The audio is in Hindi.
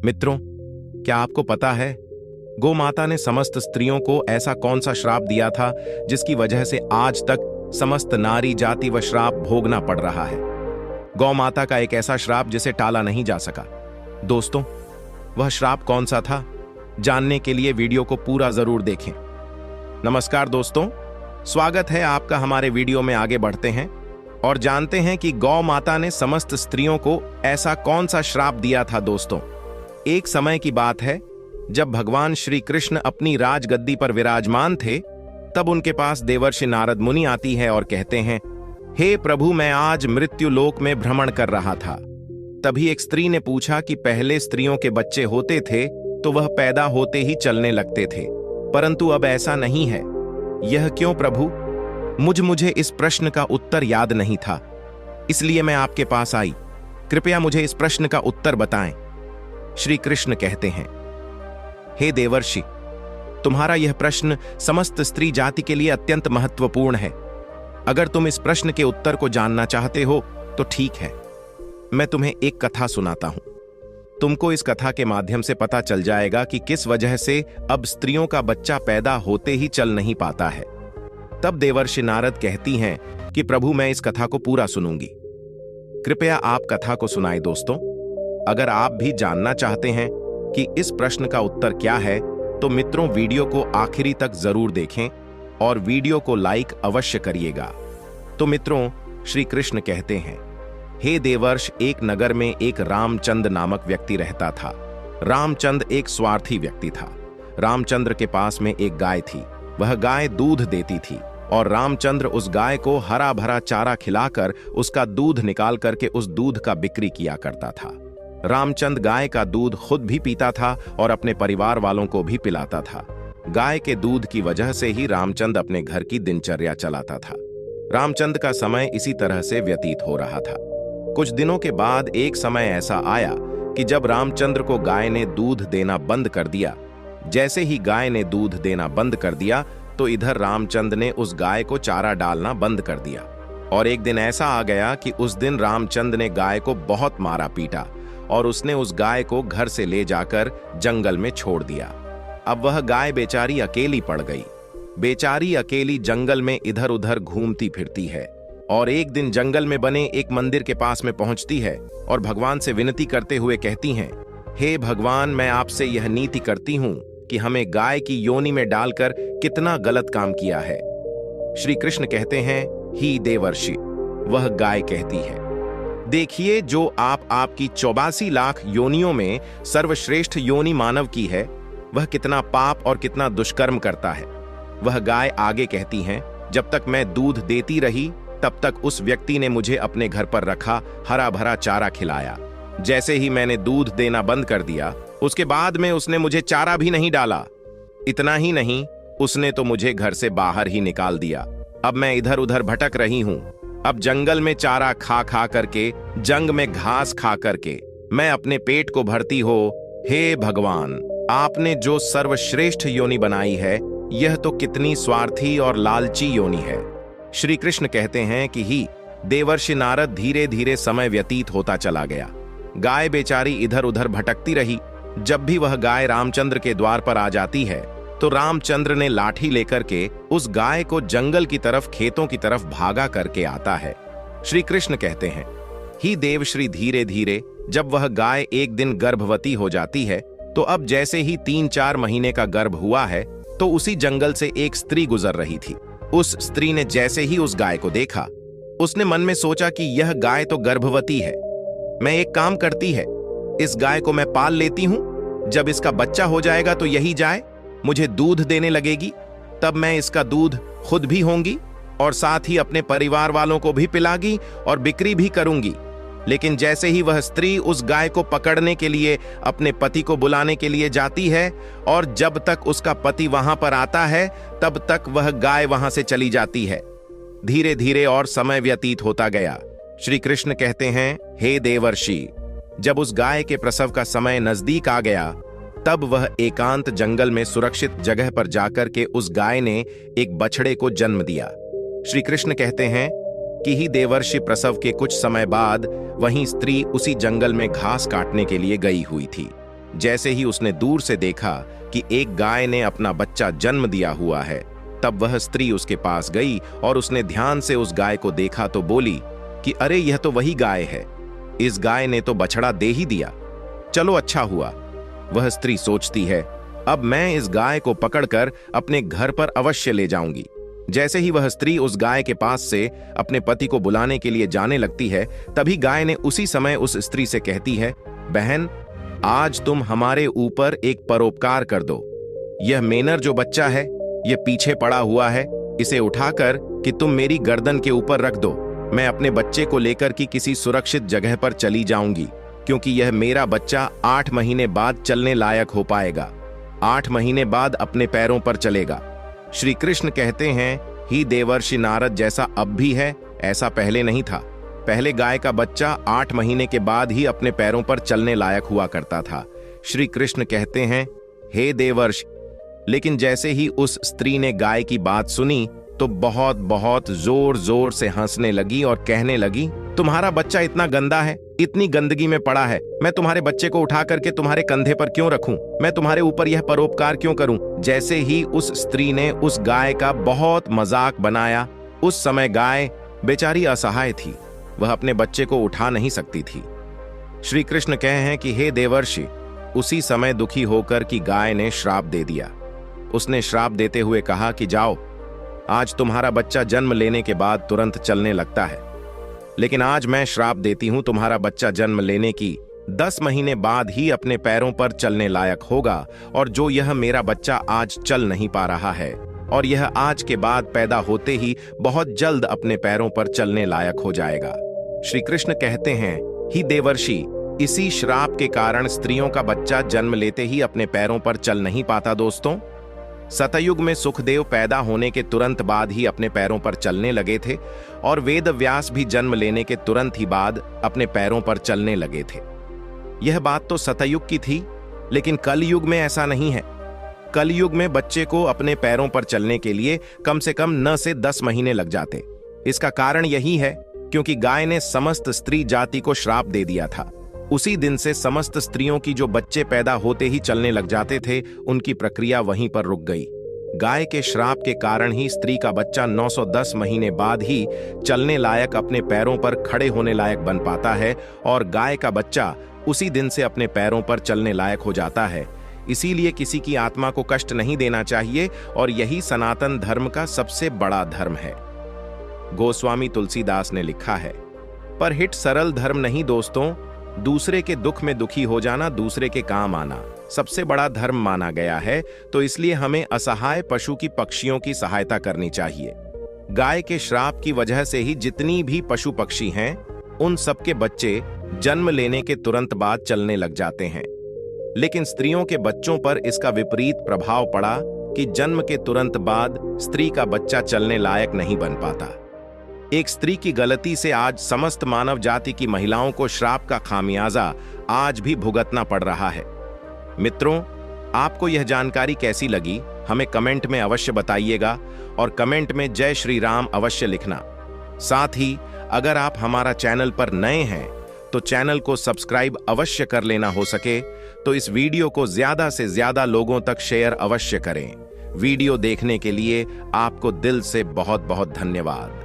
मित्रों, क्या आपको पता है गौ माता ने समस्त स्त्रियों को ऐसा कौन सा श्राप दिया था जिसकी वजह से आज तक समस्त नारी जाति व श्राप भोगना पड़ रहा है। गौ माता का एक ऐसा श्राप जिसे टाला नहीं जा सका। दोस्तों, वह श्राप कौन सा था? जानने के लिए वीडियो को पूरा जरूर देखें। नमस्कार दोस्तों, स्वागत है आपका हमारे वीडियो में। आगे बढ़ते हैं और जानते हैं कि गौ माता ने समस्त स्त्रियों को ऐसा कौन सा श्राप दिया था। दोस्तों, एक समय की बात है जब भगवान श्री कृष्ण अपनी राजगद्दी पर विराजमान थे, तब उनके पास देवर्षि नारद मुनि आती है और कहते हैं, हे प्रभु, मैं आज मृत्यु लोक में भ्रमण कर रहा था। तभी एक स्त्री ने पूछा कि पहले स्त्रियों के बच्चे होते थे तो वह पैदा होते ही चलने लगते थे, परंतु अब ऐसा नहीं है। यह क्यों प्रभु? मुझे इस प्रश्न का उत्तर याद नहीं था, इसलिए मैं आपके पास आई। कृपया मुझे इस प्रश्न का उत्तर बताएं। श्री कृष्ण कहते हैं, हे देवर्षि, तुम्हारा यह प्रश्न समस्त स्त्री जाति के लिए अत्यंत महत्वपूर्ण है। अगर तुम इस प्रश्न के उत्तर को जानना चाहते हो तो ठीक है, मैं तुम्हें एक कथा सुनाता हूं। तुमको इस कथा के माध्यम से पता चल जाएगा कि किस वजह से अब स्त्रियों का बच्चा पैदा होते ही चल नहीं पाता है। तब देवर्षि नारद कहती हैं कि प्रभु, मैं इस कथा को पूरा सुनूंगी। कृपया आप कथा को सुनाएं। दोस्तों, अगर आप भी जानना चाहते हैं कि इस प्रश्न का उत्तर क्या है, तो मित्रों वीडियो को आखिरी तक जरूर देखें और वीडियो को लाइक अवश्य करिएगा। तो मित्रों, श्री कृष्ण कहते हैं, हे देवर्ष, एक नगर में एक रामचंद्र नामक व्यक्ति रहता था। रामचंद्र एक स्वार्थी व्यक्ति था। रामचंद्र के पास में एक गाय थी। वह गाय दूध देती थी और रामचंद्र उस गाय को हरा भरा चारा खिलाकर उसका दूध निकाल करके उस दूध का बिक्री किया करता था। रामचंद्र गाय का दूध खुद भी पीता था और अपने परिवार वालों को भी पिलाता था। गाय के दूध की वजह से ही रामचंद्र अपने घर की दिनचर्या चलाता था। रामचंद्र का समय इसी तरह से व्यतीत हो रहा था। कुछ दिनों के बाद एक समय ऐसा आया कि जब रामचंद्र को गाय ने दूध देना बंद कर दिया। जैसे ही गाय ने दूध देना बंद कर दिया तो इधर रामचंद्र ने उस गाय को चारा डालना बंद कर दिया। और एक दिन ऐसा आ गया कि उस दिन रामचंद्र ने गाय को बहुत मारा पीटा और उसने उस गाय को घर से ले जाकर जंगल में छोड़ दिया। अब वह गाय बेचारी अकेली पड़ गई। बेचारी अकेली जंगल में इधर उधर घूमती फिरती है और एक दिन जंगल में बने एक मंदिर के पास में पहुंचती है और भगवान से विनती करते हुए कहती हैं, हे भगवान, मैं आपसे यह नीति करती हूं कि हमें गाय की योनि में डालकर कितना गलत काम किया है। श्री कृष्ण कहते हैं, ही देवर्षि। वह गाय कहती है, देखिए, जो आपकी 84 लाख योनियों में सर्वश्रेष्ठ योनि मानव की है, वह कितना पाप और कितना दुष्कर्म करता है। वह गाय आगे कहती हैं, जब तक मैं दूध देती रही तब तक उस व्यक्ति ने मुझे अपने घर पर रखा, हरा भरा चारा खिलाया। जैसे ही मैंने दूध देना बंद कर दिया, उसके बाद में उसने मुझे चारा भी नहीं डाला। इतना ही नहीं, उसने तो मुझे घर से बाहर ही निकाल दिया। अब मैं इधर उधर भटक रही हूं। अब जंगल में चारा खा खा करके, जंग में घास खा करके मैं अपने पेट को भरती हो। हे भगवान, आपने जो सर्वश्रेष्ठ योनि बनाई है, यह तो कितनी स्वार्थी और लालची योनि है। श्री कृष्ण कहते हैं कि ही देवर्षि नारद, धीरे धीरे समय व्यतीत होता चला गया। गाय बेचारी इधर उधर भटकती रही। जब भी वह गाय रामचंद्र के द्वार पर आ जाती है तो रामचंद्र ने लाठी लेकर के उस गाय को जंगल की तरफ, खेतों की तरफ भागा करके आता है। श्री कृष्ण कहते हैं, ही देवश्री, धीरे धीरे जब वह गाय एक दिन गर्भवती हो जाती है, तो अब जैसे ही 3-4 महीने का गर्भ हुआ है तो उसी जंगल से एक स्त्री गुजर रही थी। उस स्त्री ने जैसे ही उस गाय को देखा, उसने मन में सोचा कि यह गाय तो गर्भवती है। मैं एक काम करती है, इस गाय को मैं पाल लेती हूं। जब इसका बच्चा हो जाएगा तो यही जाए मुझे दूध देने लगेगी। तब मैं इसका दूध खुद भी होंगी और साथ ही अपने परिवार वालों को भी पिलागी और बिक्री भी करूंगी। लेकिन जैसे ही वह स्त्री उस गाय को पकड़ने के लिए अपने पति को बुलाने के लिए जाती है और जब तक उसका पति वहां पर आता है तब तक वह गाय वहां से चली जाती है। धीरे धीरे और समय व्यतीत होता गया। श्री कृष्ण कहते हैं, हे देवर्षि, जब उस गाय के प्रसव का समय नजदीक आ गया, तब वह एकांत जंगल में सुरक्षित जगह पर जाकर के उस गाय ने एक बछड़े को जन्म दिया। श्री कृष्ण कहते हैं कि ही देवर्षि, प्रसव के कुछ समय बाद वहीं स्त्री उसी जंगल में घास काटने के लिए गई हुई थी। जैसे ही उसने दूर से देखा कि एक गाय ने अपना बच्चा जन्म दिया हुआ है, तब वह स्त्री उसके पास गई और उसने ध्यान से उस गाय को देखा तो बोली कि अरे यह तो वही गाय है, इस गाय ने तो बछड़ा दे ही दिया, चलो अच्छा हुआ। वह स्त्री सोचती है, अब मैं इस गाय को पकड़कर अपने घर पर अवश्य ले जाऊंगी। जैसे ही वह स्त्री उस गाय के पास से अपने पति को बुलाने के लिए जाने लगती है, तभी गाय ने उसी समय उस स्त्री से कहती है, बहन, आज तुम हमारे ऊपर एक परोपकार कर दो। यह मेनर जो बच्चा है, यह पीछे पड़ा हुआ है, इसे उठाकर कि तुम मेरी गर्दन के ऊपर रख दो। मैं अपने बच्चे को लेकर कि किसी सुरक्षित जगह पर चली जाऊंगी, क्योंकि यह मेरा बच्चा 8 महीने बाद चलने लायक हो पाएगा, 8 महीने बाद अपने पैरों पर चलेगा। श्री कृष्ण कहते हैं, ही देवर्षि नारद, जैसा अब भी है ऐसा पहले नहीं था। पहले गाय का बच्चा 8 महीने के बाद ही अपने पैरों पर चलने लायक हुआ करता था। श्री कृष्ण कहते हैं, हे देवर्षि, लेकिन जैसे ही उस स्त्री ने गाय की बात सुनी तो बहुत बहुत जोर जोर से हंसने लगी और कहने लगी, तुम्हारा बच्चा इतना गंदा है, इतनी गंदगी में पड़ा है, मैं तुम्हारे बच्चे को उठा करके तुम्हारे कंधे पर क्यों रखूं, मैं तुम्हारे ऊपर यह परोपकार क्यों करूं। जैसे ही उस स्त्री ने उस गाय का बहुत मजाक बनाया, उस समय गाय बेचारी असहाय थी, वह अपने बच्चे को उठा नहीं सकती थी। श्री कृष्ण कहे हैं कि हे देवर्षि, उसी समय दुखी होकर कि गाय ने श्राप दे दिया। उसने श्राप देते हुए कहा कि जाओ, आज तुम्हारा बच्चा जन्म लेने के बाद तुरंत चलने लगता है, लेकिन आज मैं श्राप देती हूं, तुम्हारा बच्चा जन्म लेने की 10 महीने बाद ही अपने पैरों पर चलने लायक होगा, और जो यह मेरा बच्चा आज चल नहीं पा रहा है और यह आज के बाद पैदा होते ही बहुत जल्द अपने पैरों पर चलने लायक हो जाएगा। श्री कृष्ण कहते हैं, ही देवर्षि, इसी श्राप के कारण स्त्रियों का बच्चा जन्म लेते ही अपने पैरों पर चल नहीं पाता। दोस्तों, सतयुग में सुखदेव पैदा होने के तुरंत बाद ही अपने पैरों पर चलने लगे थे और वेद व्यास भी जन्म लेने के तुरंत ही बाद अपने पैरों पर चलने लगे थे। यह बात तो सतयुग की थी, लेकिन कलयुग में ऐसा नहीं है। कलयुग में बच्चे को अपने पैरों पर चलने के लिए कम से कम 9 से 10 महीने लग जाते। इसका कारण यही है क्योंकि गाय ने समस्त स्त्री जाति को श्राप दे दिया था। उसी दिन से समस्त स्त्रियों की जो बच्चे पैदा होते ही चलने लग जाते थे, उनकी प्रक्रिया वहीं पर रुक गई। गाय के श्राप के कारण ही स्त्री का बच्चा 910 महीने बाद ही चलने लायक, अपने पैरों पर खड़े होने लायक बन पाता है और गाय का बच्चा उसी दिन से अपने पैरों पर चलने लायक हो जाता है। इसीलिए किसी की आत्मा को कष्ट नहीं देना चाहिए और यही सनातन धर्म का सबसे बड़ा धर्म है। गोस्वामी तुलसीदास ने लिखा है, पर हिट सरल धर्म नहीं दोस्तों, दूसरे के दुख में दुखी हो जाना, दूसरे के काम आना सबसे बड़ा धर्म माना गया है। तो इसलिए हमें असहाय पशु की, पक्षियों की सहायता करनी चाहिए। गाय के श्राप की वजह से ही जितनी भी पशु पक्षी हैं, उन सबके बच्चे जन्म लेने के तुरंत बाद चलने लग जाते हैं। लेकिन स्त्रियों के बच्चों पर इसका विपरीत प्रभाव पड़ा कि जन्म के तुरंत बाद स्त्री का बच्चा चलने लायक नहीं बन पाता। एक स्त्री की गलती से आज समस्त मानव जाति की महिलाओं को श्राप का खामियाजा आज भी भुगतना पड़ रहा है। मित्रों, आपको यह जानकारी कैसी लगी, हमें कमेंट में अवश्य बताइएगा और कमेंट में जय श्री राम अवश्य लिखना। साथ ही अगर आप हमारा चैनल पर नए हैं तो चैनल को सब्सक्राइब अवश्य कर लेना, हो सके तो इस वीडियो को ज्यादा से ज्यादा लोगों तक शेयर अवश्य करें। वीडियो देखने के लिए आपको दिल से बहुत बहुत धन्यवाद।